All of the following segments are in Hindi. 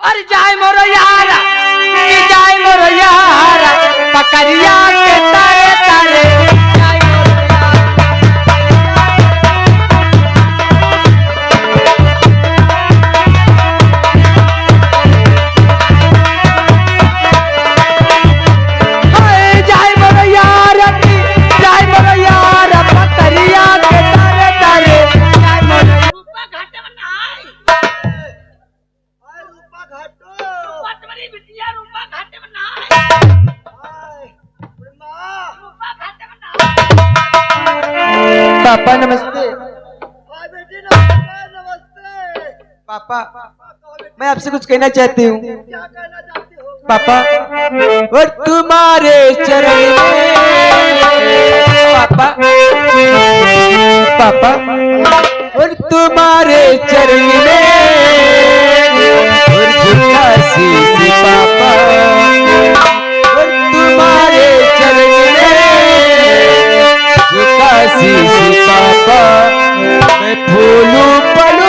अरे जाए मोरो यारा कि जाए मोरो यारा पकड़िया के तारे तारे जाए मोरो यारा जाए मोरो यारा कि जाए मोरो यारा पकड़िया के तारे तारे जाए मोरो रूपा घाटे में नहाई रूपा घाटो पटवरी बिटिया रूपा घाटे में नहाई माँ रूपा घाटे में नहाई पापा नमस्ते। बेटी नमस्ते नमस्ते। पापा मैं आपसे कुछ कहना चाहती हूँ। क्या कहना चाहती हो? पापा और तुम्हारे चरण में पापा पापा और तुम्हारे चरण में और झुका शीश पापा और तुम्हारे चरण में झुका शीश पापा मैं फूलूं पलूं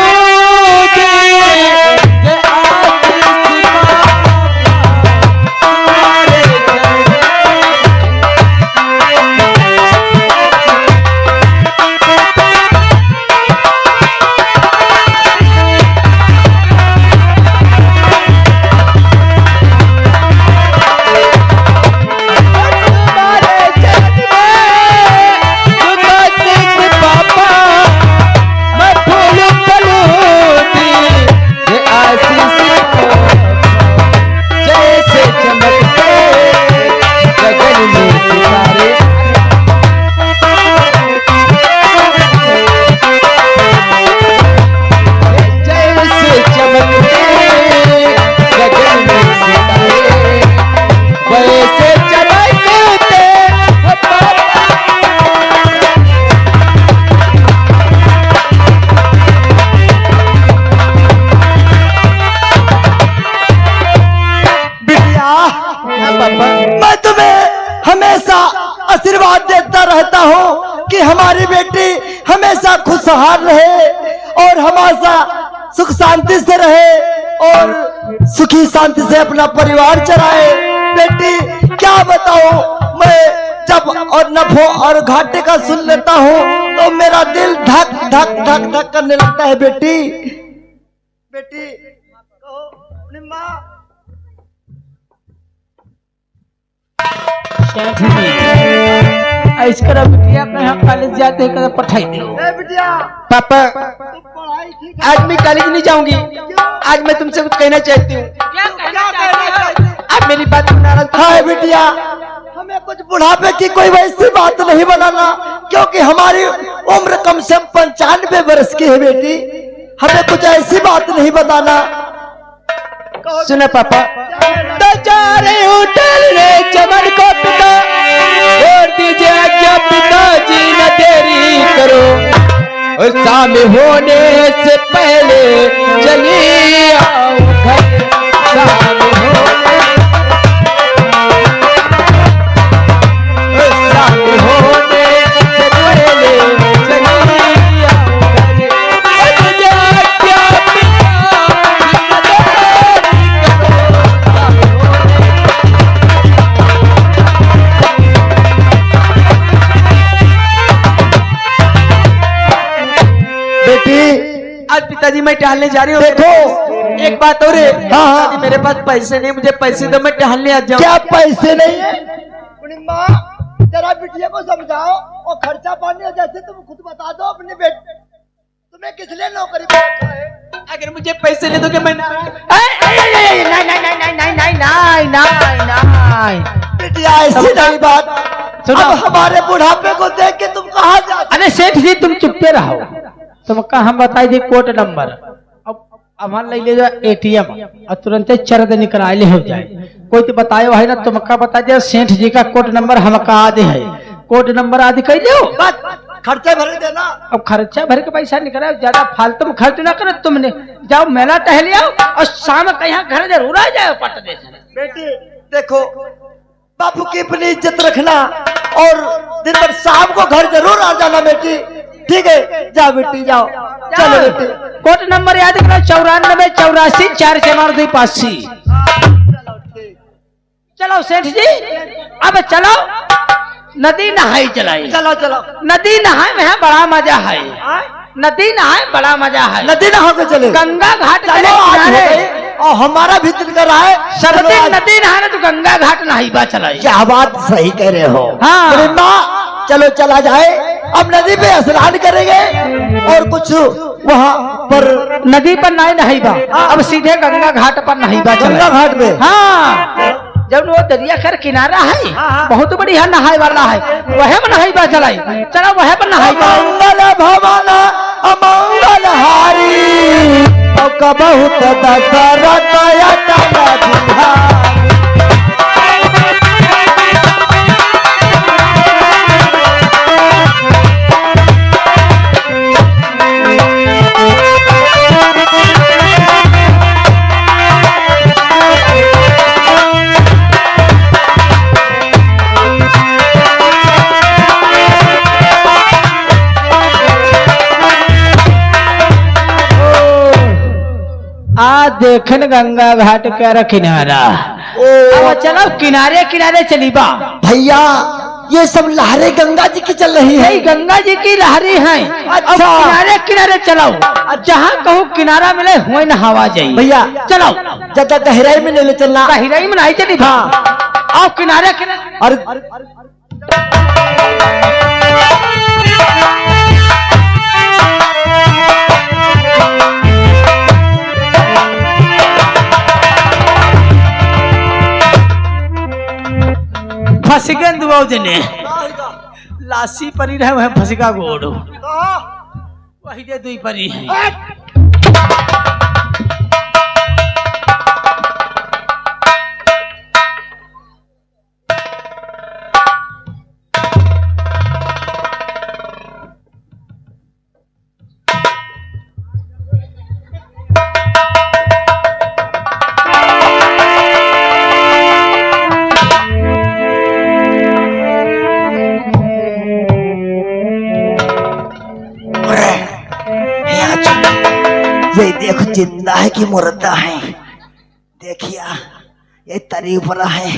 मैं तुम्हें हमेशा आशीर्वाद देता रहता हूँ कि हमारी बेटी हमेशा खुशहाल रहे और हमेशा सुख शांति से रहे और सुखी शांति से अपना परिवार चलाए। बेटी क्या बताऊं, मैं जब और नफो और घाटे का सुन लेता हूँ तो मेरा दिल धक धक धक धक करने लगता है। बेटी बेटी कहो अपनी माँ। इसका बिटिया कहाँ कॉलेज जाते हैं कहाँ पढ़ाई दो। बिटिया पापा पढ़ाई ठीक आज मैं कॉलेज नहीं जाऊंगी। आज मैं तुमसे कुछ कहना चाहती हूँ। क्या कहना चाहती हो? आप मेरी बात नाराज है। बिटिया हमें कुछ बुढ़ापे की कोई वैसी बात नहीं बनाना, क्योंकि हमारी उम्र कम से कम 95 वर्ष की है। बेटी हमें कुछ ऐसी बात नहीं बताना। सुना पापा तो चारे होटल रे चमन को पिता छोड़ दीजिए क्या पिताजी न देरी करो और शाम होने से पहले चली आओ घर। शाम होने और शाम होने से पहले चली आओ घर। और जा क्या पिताजी न देरी बेटी आज पिताजी मैं टहलने जा रही हूँ। देखो एक बात और है। हाँ। पिताजी मेरे पास पैसे नहीं, मुझे पैसे दो मैं टहलने आ जाऊँ। क्या पैसे नहीं है? अपनी माँ जरा बिटिया को समझाओ और खर्चा पानी है जैसे तुम खुद बता दो अपने बेटे तुम्हें किस लिए नौकरी पे रखा है। अगर मुझे पैसे ले दोगे मैं बिटिया ऐसी नहीं बात। सुनो। अब हमारे बुढ़ापे को देख के तुम कहाँ जाते? अरे सेठ जी तुम चुप्पे रहो। तुमका हम बताई दी कोड नंबर। अब हमारे ले ले जाओ एटीएम और तुरंत चरद निकल हो जाए। कोई तो बतायो है ना, तुमका बता दिया सेठ जी का कोड नंबर हमका आदि है। कोड नंबर आदि कह दो बस खर्चे भर देना। अब खर्चा भर के पैसा निकला, ज्यादा फालतू में खर्च ना करो। तुमने जाओ मेला टहल आओ और शाम का यहाँ घर जरूर आ जाओ पटने से। बेटी देखो बापू की अपनी इज्जत रखना और दिन भर शाम को घर जरूर आ जाना बेटी। ठीक है जाओ बेटी जाओ। चलो बेटे। कोट नंबर याद करो 94 84 4 6 2 चलो सेठ जी अब चलो नदी नहाई चलाई। चलो चलो नदी नहाए में बड़ा मजा है। नदी नहाए बड़ा मजा है। नदी नहा के चले। गंगा घाट के चलो आज हो किनारे गई और हमारा भी दिल कर रहा है। सब चलो दिन आज। नदी नहाने तो गंगा घाट नहाईबा चलाई। क्या बात सही कह रहे हो। हाँ। अरे माँ चलो चला जाए। अब नदी पे स्नान करेंगे और कुछ वहाँ पर नदी पर नहीं नहाईबा अब सीधे गंगा घाट पर नहाईबा गंगा चलाई। घाट पे। हाँ जब वो दरिया कर किनारा है बहुत बढ़िया नहाए वाला है वह में नहाईबा चलाई। चलो वह पर नहाईबा। मंगल भवन अमंगल हारी बहुत दशरथ अटल बिहारी। देखन गंगा घाट का किनारा। अब चलो किनारे किनारे चलीबा। भैया ये सब लहरें गंगा जी की चल रही है। यही गंगा जी की लहरी है। अच्छा। अब किनारे किनारे चलो जहाँ कहूँ किनारा मिले हुए नहावा जाइए। भैया चलो ज्यादा गहराई में नहीं ले चलना। गहराई में नहीं चली। हाँ आओ किनारे किनारे। और फसिके दुआ जने लासी परी रहे वह फसिका गोड़ वही दे दुई परी है। ये देखो जिंदा है कि मुर्दा है। देखिए ये तरी पर है।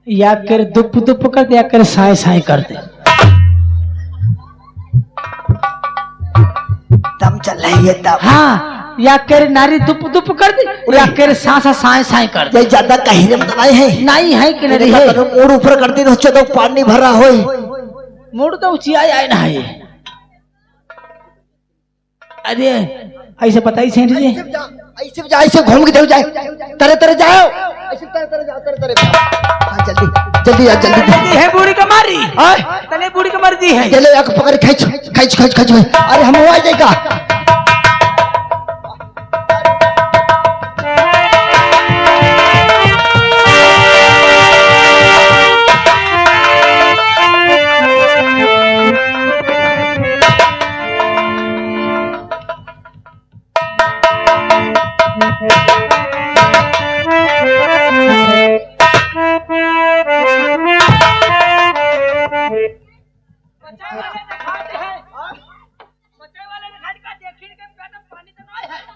या कर दुप दुप कर दे या कर साए साए कर दे। दम चल रही है दम। हाँ या कर नारी दुप दुप कर दे या कर सांसा साए साए कर दे। ये ज्यादा कहीं में तो नहीं है। नहीं है कि नहीं है। मोड़ ऊपर कर दी तो पानी भरा हो। मोड़ तो ऊंची आए ना है। अरे ऐसे बताइए सेठ जी। ऐसे घूम के जाओ तरह तरह जाओ। ऐसे तरह जाओ तरह तरह। जल्दी जल्दी जल्दी है बूढ़ी कमारी तले बूढ़ी कमर दी है। चलो एक पकड़ खींच खींच खींच खींच। अरे हम हुआ जाएगा।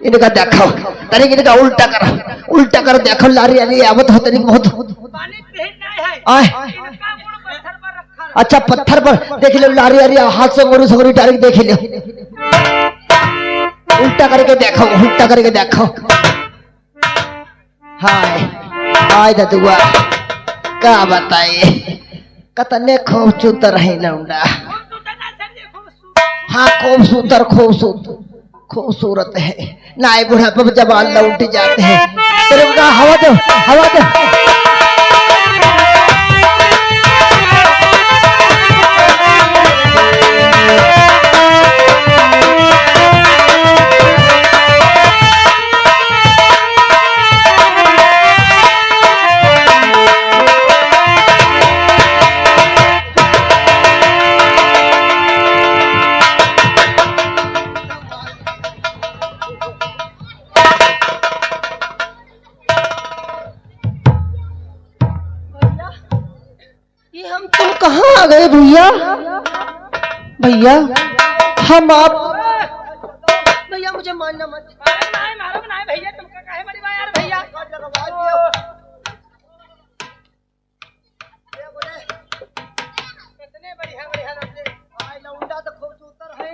इनका देखो तनिक इनका उल्टा कर देखो। लारी अली आवत हो तनिक बहुत। अच्छा पत्थर पर देख लो। लारी अली हाथ से गोरू सगोरी डायरेक्ट देख लो। उल्टा करके देखो उल्टा करके देखो। हाय हाय ददुआ क्या बताइए कतने खूबसूरत रही लौंडा। हाँ खूबसूरत है। नाई बुढ़ापे में जबान लौट जाते हैं। तेरे का हवा दो हवा दो। हम तुम कहाँ आ गए भैया? भैया हम आप भैया मुझे मानना मत। मारो ना भैया, तुमका काहे मरी बा यार भैया? कितने बढ़िया बढ़िया रखते भाई लौंडा तो खूब उतर है।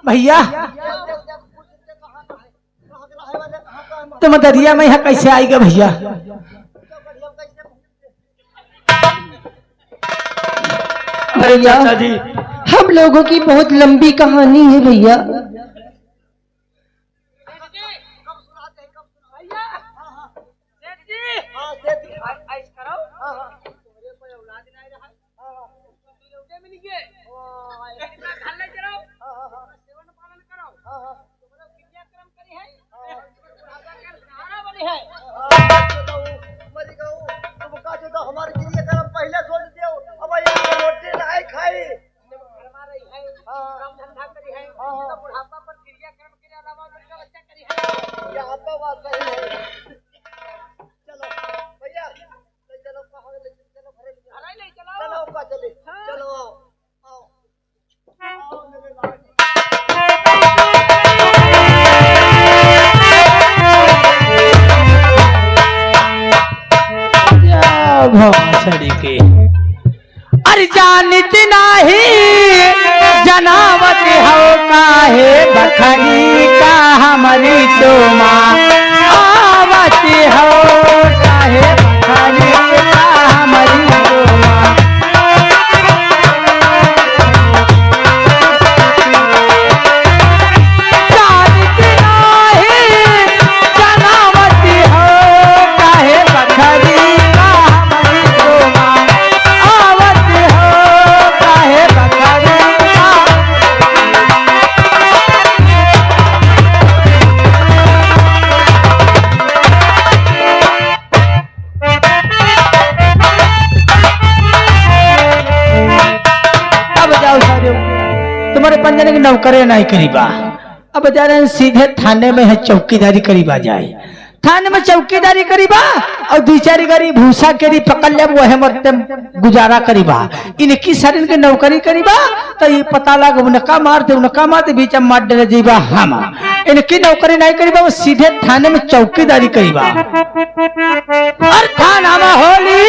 भैया तुम दरिया में यहाँ कैसे आएगा भैया? भैया हम लोगों की बहुत लंबी कहानी है भैया। हमारे क्रियाक्रम पहले सोच दियो, अब रोटी नहीं खाई। धंधा करी है, बुढ़ापा पर क्रियाक्रम के अलावा दूसरा बच्चा करी है। यहाँ तो बात सही है। चलो भैया चलो कहाँ ले चलो घरे ले चलो चलो ऊपर चले चलो आओ आओ मेरे लाल। भौसड़ी के अरे जानत नाही जनावत हो काहे बखरी का हमारी तो माँ आवत हो काहे बखरी का हमारी तो माँ। जानत नाही जनावत हो काहे बखरी का हमारी तो माँ आवत हो काहे बखरी का। अब जाओ सारे तुम्हारे पंजने की नौकरी नहीं करीबा। अब जा रहे हैं सीधे थाने में है चौकीदारी करीबा जाए। थाने में चौकीदारी करीबा और बिचारी गरी भूसा केरी पकड़ ले वह मरते गुजारा करीबा। इनकी शरीर की नौकरी करीबा तो ये पता लगा उनका मारते बीच में मार डरे जीबा हम। इनकी नौकरी नहीं करीबा, वो सीधे थाने में चौकीदारी करीबा। और थाना में होली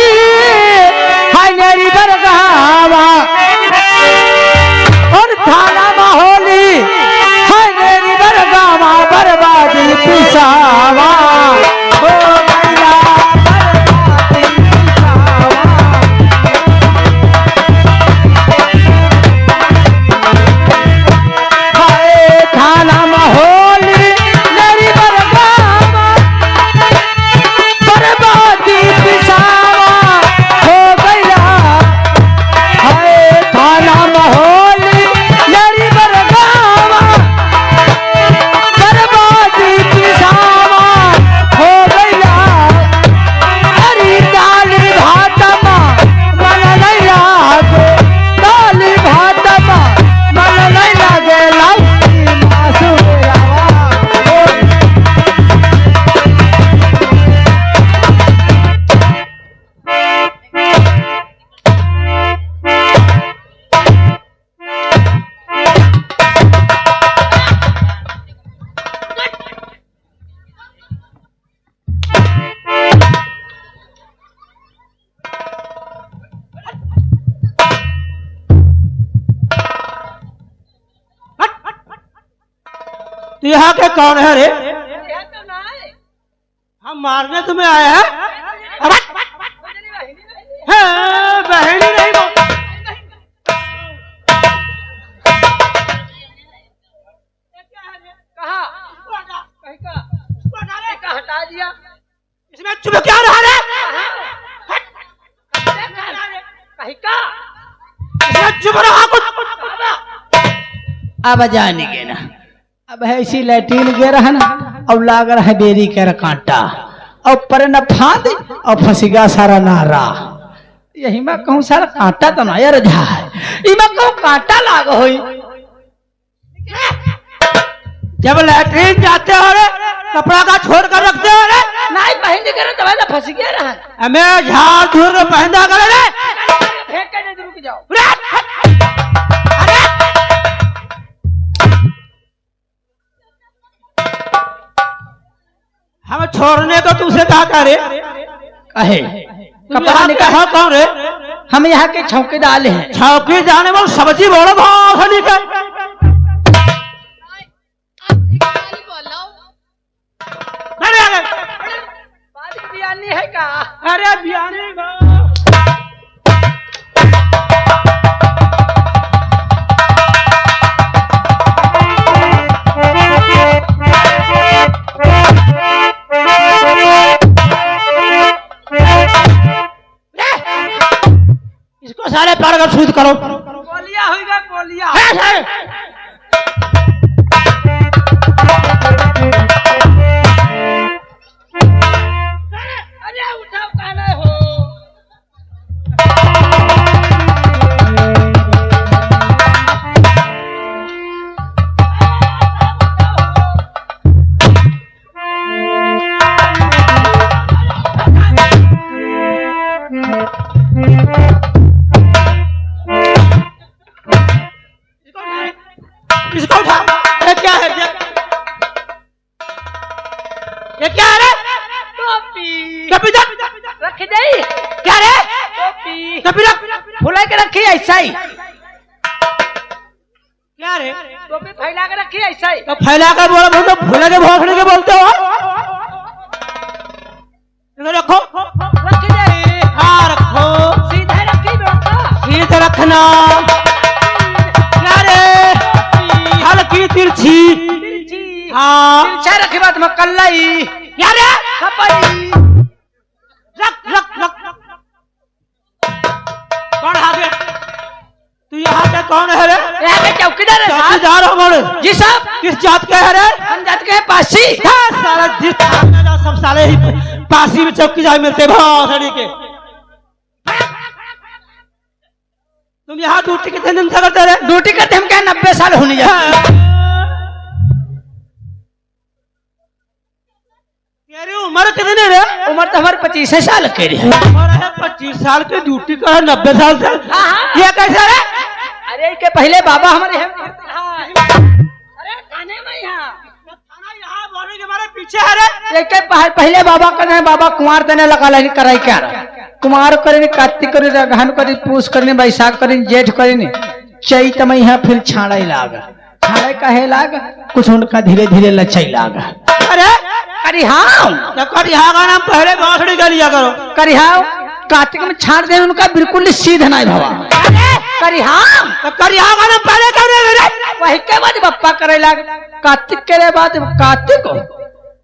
हाय मेरी बरगावा, और थाना में होली हाय मेरी बरगावा बर्बादी पिसावा हो गया बर्बादी पिसावा। हाय थाना में होली मेरी बरगावा बर्बादी पिसावा हो गया। हाय थाना में होली मेरी बरगावा बर्बादी पिसावा हो गया। अरे दाल भात मन नहीं लागे, दाल भात मन नहीं लागे, लौकी मासू रावा हो। तो यहाँ के कौन है रे? यह तो ना है। हम मारने तुम्हें आए हैं? अरे हाँ, बहनी नहीं बोल। कहा हटा दिया। इसमें चुप क्या रहा रे? कहीं का इसमें चुप रहा कुछ। अब जानेंगे ना, अब है इसी लैट्रीन गे रहा ना, अब लाग रहा है बेरी के कांटा और पर न फांद और फंसीगा सारा नारा। यही मैं कहूँ सारा कांटा तो ना यार जाए, इमा कहूँ कांटा लाग होई। जब लैट्रीन जाते हो रे कपड़ा का छोड़ कर रखते हो रे, नहीं पहन के तो फंस गया रहा हमें झाड़ धूर में पहनदा करे रे फेंक के नहीं रुक जाओ हम छोड़ने को तुझसे कहा करे कहे कपड़ा निकाल कौन रे हम यहाँ के चौकीदार हैं। छौकी जाने वाला सब्जी बोलो भाव निकल बियानी है का अरे बियानी इसको सारे पैर का शुद्ध करो बोलिया होगा बोलिया अरे उठाओ कहना हो इसको उठा ये क्या है ये क्या है रे टोपी कभी जा रख दे क्या रे टोपी कभी रख फुला के रखी ऐसा ही क्या रे टोपी फैला के रखी ऐसा ही तो फैला कर बोलो बोल तो फूले के भोसड़ी के बोलते हो इधर रखो रख दे हाँ रखो सीधे रखी बेटा सीधे रखना क्या रे हल्की तिरछी हाँ तिरछा रखी बात में कल्लाई क्या रे खपई रख रख रख कौन आगे तू यहाँ पे कौन है रे यहाँ के चौकीदार है साहब चौकीदार हमारे जी साहब किस जात के है रे हम जात के हैं पासी सारा जिस थाने जा सब साले ही पासी में चौकीदार मिलते भाषणी के तुम यहाँ ड्यूटी कितने दिन से करते रहे ड्यूटी करते हम क्या 90 साल होने जाए तेरी उम्र कितनी रे उम्र तो हमारे 25 साल के रही है उम्र है 25 साल की ड्यूटी का है 90 साल से ये कैसे रे अरे के पहले बाबा हमारे अरे थाने में यहाँ थाना यहाँ बोलने के हमारे पीछे है रे एक पहले बाबा का नहीं बाबा कुमार देने लगा लाइन कराई क्या कुमार करे कार्तिक करे अगहन करे पूस करे बैसाख करे जेठ करे चैत में यहाँ फिर छाड़े लागा छाड़े कहे लागा कुछ उनका धीरे धीरे लचई लागा अरे करिहाव यहाँ का नाम पहले बांसुरी का लिया करो करिहाव कार्तिक में छाड़ दे उनका बिल्कुल सीधा नहीं भवा करिहाव तो यहाँ का नाम पहले कर रे वही के बाद बप्पा करे लागा कार्तिक के बाद कार्तिक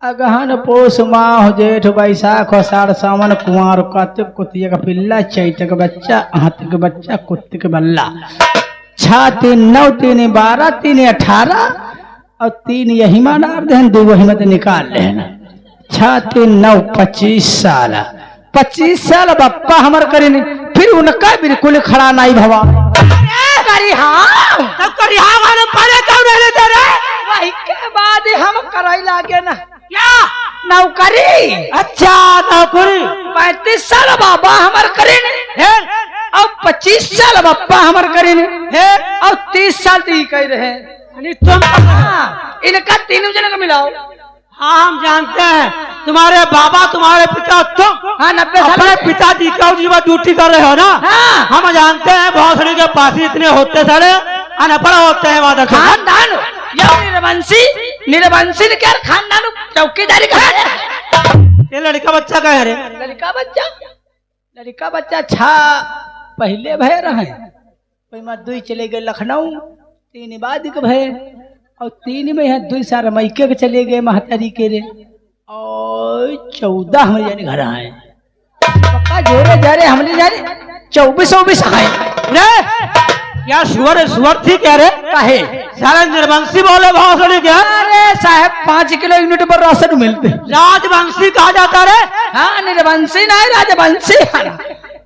अगहन पोष माह जेठ बैसाख आषाढ़ सावन कुंवर कार्तिक कुतिया का पिल्ला चैत का बच्चा हाथी का बच्चा कुत्ते का बल्ला 6 3 9 3 12 3 18 और 3 यही मानार देन 2 हिम्मत निकाल लेना 6 3 9 25 साल 25 साल बप्पा हमर करीन फिर उनका बिल्कुल खड़ा नहीं भवा करिहाव तब यहाँ का नाम पहले कौन है तेरे वही के बाद हम कराई लागे ना क्या नौकरी अच्छा नौकरी 35 साल बाबा हमार करें और 25 साल बापा हमार करें और 30 साल तो कह रहे तुम इनका तीनों जन का मिलाओ हाँ हम जानते हैं तुम्हारे बाबा तुम्हारे पिता तुम हाँ 90 साल अपने पिताजी का ड्यूटी कर रहे हो ना हाँ। हम जानते हैं भौसड़ी के पास इतने होते सारे अनपढ़ होते हैं वहां खानदान निरवंशी ने क्या खानदान चौकीदारी का ये लड़का बच्चा का है रे लड़का बच्चा छा पहले भय रहे में 2 चले गए लखनऊ 3 बाद के भय और 3 में यहाँ 2 साल मैके के चले गए महतारी के रे और 14 हमारे जाने घर आए पक्का जोरे जा रहे हमने जा रहे 24 आए रे क्या सुअर थी क्या रे काहे सारे निर्वंशी बोले भौसड़ी क्या अरे साहब 5 किलो यूनिट पर राशन मिलते राजवंशी कहा जाता रे हाँ निर्वंशी नहीं राजवंशी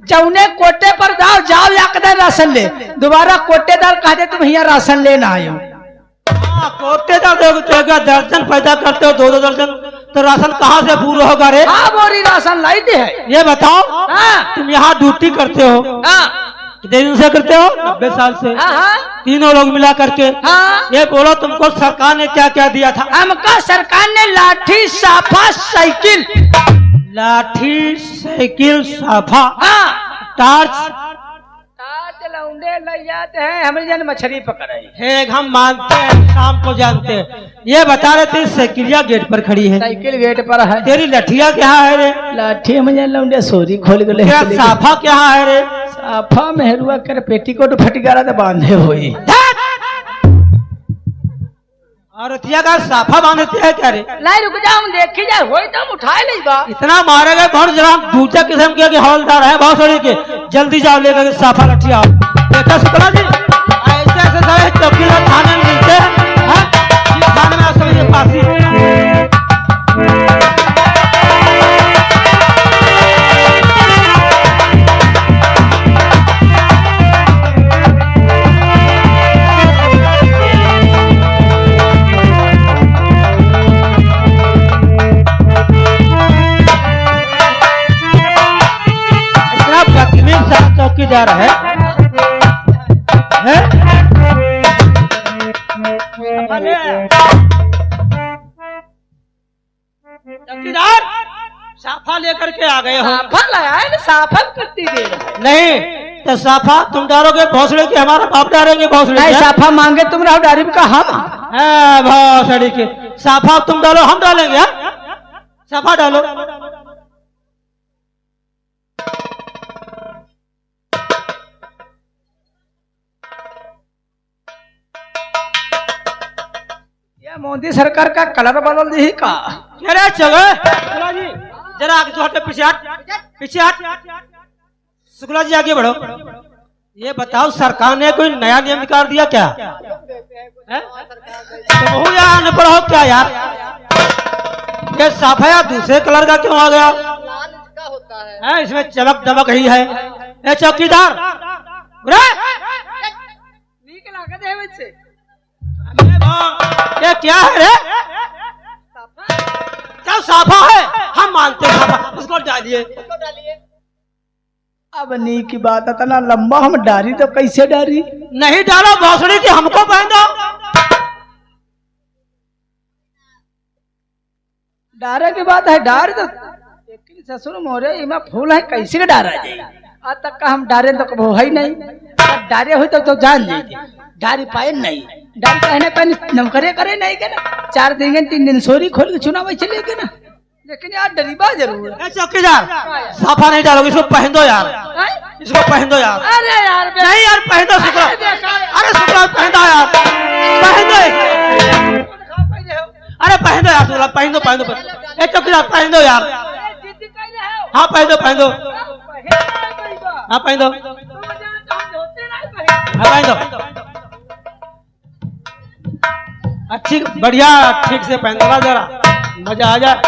जौने कोटे पर जाओ याकदर राशन ले दोबारा कोटेदार कहते तुम यहाँ राशन लेना आयो कोटेदार दर्जन पैदा करते हो 2 दर्जन तो राशन कहाँ से पूरा होगा रे? हाँ बोरी राशन लाई दी है। ये बताओ, हाँ तुम यहाँ ड्यूटी करते हो, हाँ कितने दिन से करते हो? 90 साल से। हाँ हाँ तीनों लोग मिला करके। हाँ। ये बोलो तुमको सरकार ने क्या क्या दिया था? हमका सरकार ने लाठी साफा साइकिल। लाठी, साइकिल, साफा, हाँ टार्च। लौंडे ले जाते हैं, हमें जन मछली पकड़े। एक हम मानते हैं, शाम को जानते हैं। ये बता रहे थे साइकिलिया गेट पर खड़ी है, साइकिल गेट पर है। तेरी लठिया क्या है रे? लाठी मुझे लौंडे सोरी खोल गए। तेरा साफा क्या है रे? साफा मेहरुआ कर पेटीकोट फटकारा तो बांधे हुई। और रतिया का साफा बांधते है क्या रे? लाई रुक जाओ, हम देखी जाए होई तो हम उठाए नहीं बा। इतना मारे गए बहुत, जरा हम दूसरा किस्म के हवलदार है बहुत सड़ी के। जल्दी जाओ लेकर के साफा लठिया। देखा शुक्ला जी, ऐसे ऐसे सारे चौकीदार थाने में मिलते हैं। हाँ? इस थाने में समझिए पासी। चौकीदार है? चौकीदार साफा लेकर के आ गए हो? साफा लाया है ना, साफा करती दे रहा है। नहीं तो साफा तुम डालोगे भोसड़े के, हमारा बाप डालेंगे भोसड़े नहीं के? साफा मांगे तुम रहो डारी का हम। भोसड़ी के साफा तुम डालो, हम डालेंगे। हाँ? साफा डालो। मोदी सरकार का कलर बदल दी का? अरे चलो शुक्ला जी, जरा आगे जो हटे, पीछे हट, पीछे हट। शुक्ला जी आगे बढ़ो। ये बताओ सरकार ने कोई नया नियम निकाल दिया क्या? तुम यहाँ न पढ़ो क्या यार? ये साफा यार दूसरे कलर का क्यों आ गया? लाल इसका होता है। इसमें चमक दमक ही है। ए चौकीदार, नीक लागत है वैसे। ये क्या है रे? क्या साफा है? हम मानते हैं साफा, उसको डालिए। अब नी की बात है, इतना लंबा हम डारी तो कैसे डारी? नहीं डालो भोसड़ी की, हमको पहन दो। डारे की बात है, डार तो ससुर मोरे इमा फूल है, कैसे डारा जाए? आज तक का हम डारे तो कबो है नहीं। डारे हुई तो जान जाइए, डारी पाए नहीं। डारी पहने पहने नमकरे करे नहीं के ना, 4 दिन 3 दिन सोरी खोल के चुनाव चले गए ना। लेकिन यार डरीबा जरूर है। चौकीदार साफा नहीं डालोगे, इसको पहन दो यार, इसको पहन दो यार। अरे यार नहीं यार पहन दो शुक्ला। अरे शुक्ला पहन दो यार, पहन दो। अरे पहन दो यार शुक्ला, पहन दो, पहन दो। ए चौकीदार पहन दो यार। हाँ पहन दो, पहन दो। हाँ पहन दो, हाँ पहन दो। अच्छी बढ़िया ठीक से पहन दो जरा, मजा आ जाए।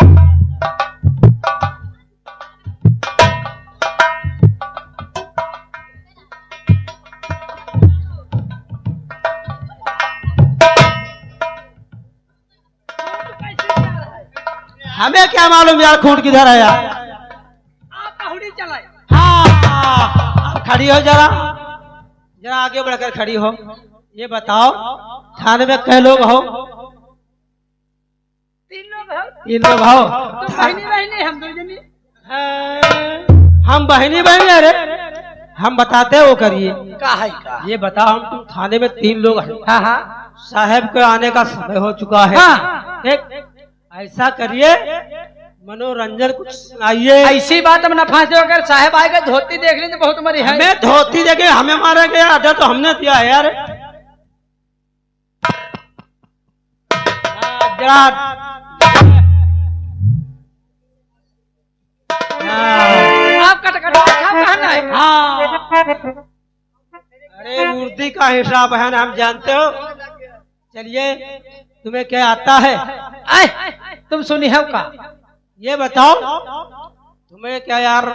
हमें क्या मालूम यार खूंट किधर है यार? आप पहुड़ी चलाए। हाँ खड़ी हो जरा, जरा आगे बढ़कर खड़ी हो। ये बताओ थाने में कै लोग हो? 3 लोग हो। 3 लोग हो? तो बहनी बहनी हम 2 जनी। हम बहनी बहनी? अरे हम बताते हैं वो करिए। का है का? ये बताओ हम तुम थाने में 3 लोग हैं। हाँ हाँ साहब के आने का समय हो चुका है। हाँ। एक ऐसा करिए, मनोरंजन कुछ सुनाइए। ऐसी बात हम न फांसे अगर साहब आएगा धोती देख लेंगे बहुत मरी है। हमें धोती देके हमें मारे गया, आधा तो हमने दिया है यार। जरा आप कट कट कहना है। हाँ अरे मूर्ति का हिसाब है ना, हम जानते हो। चलिए तुम्हें क्या आता है? आए तुम सुनी है का? ये बताओ तुम्हें क्या यार,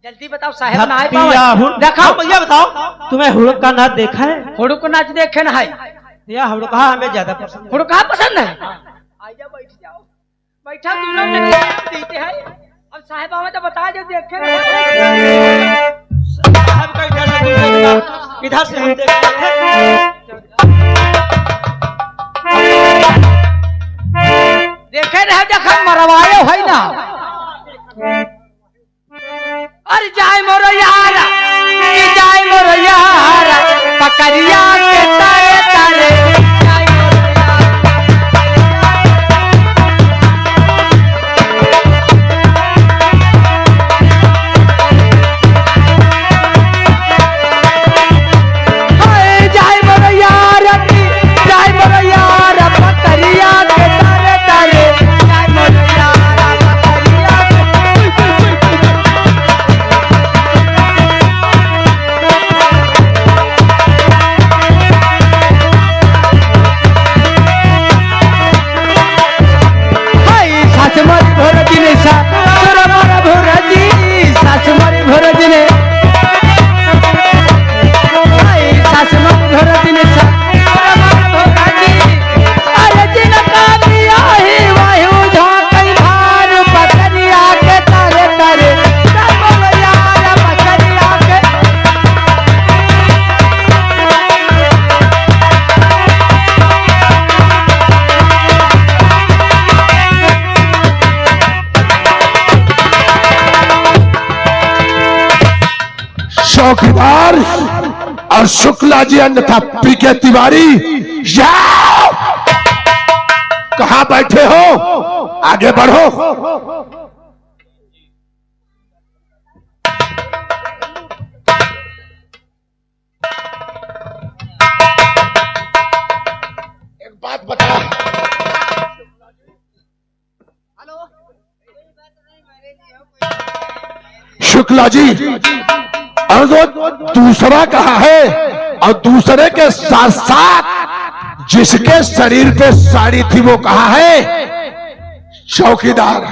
जल्दी बताओ साहब ना आए भक्ति या हुड़- दिखाओ। ये बताओ तुम्हें हुड़क का नाच देखा है? हुड़क नाच देखे ना है? या हुड़का हमें ज्यादा पसंद है। हुड़का पसंद है? आइए बैठ जाओ। बैठा दोनों जने देते हैं। अब साहेब आवे तो बता दो देखे साहब का इधर से दूसरे इधर से हम देखे रहे देखा मरवाए है ना। अरे जाए मोरो यार जाए मोरो यार पकड़िया के तारे तारे जाए मोरो यार जाए मोरो यार पकड़िया के तारे तारे जाए मोरो यार पकड़िया सासुमारी भोरजी ने सारा भोरजी सासुमारी भोरजी ने सासुमारी भोरजी ने सारा भोरजी अरे जिन का दिया ही वायु झांकई भार पकड़िया के तारे तारे सब यार पकड़िया के चौकीदार और शुक्ला जी अन्यथा पीके तिवारी जाओ। कहां बैठे हो? आगे बढ़ो। एक बात बता, शुक्ला जी और जो दूसरा कहा है और दूसरे के साथ साथ जिसके शरीर पे साड़ी थी वो कहा है? चौकीदार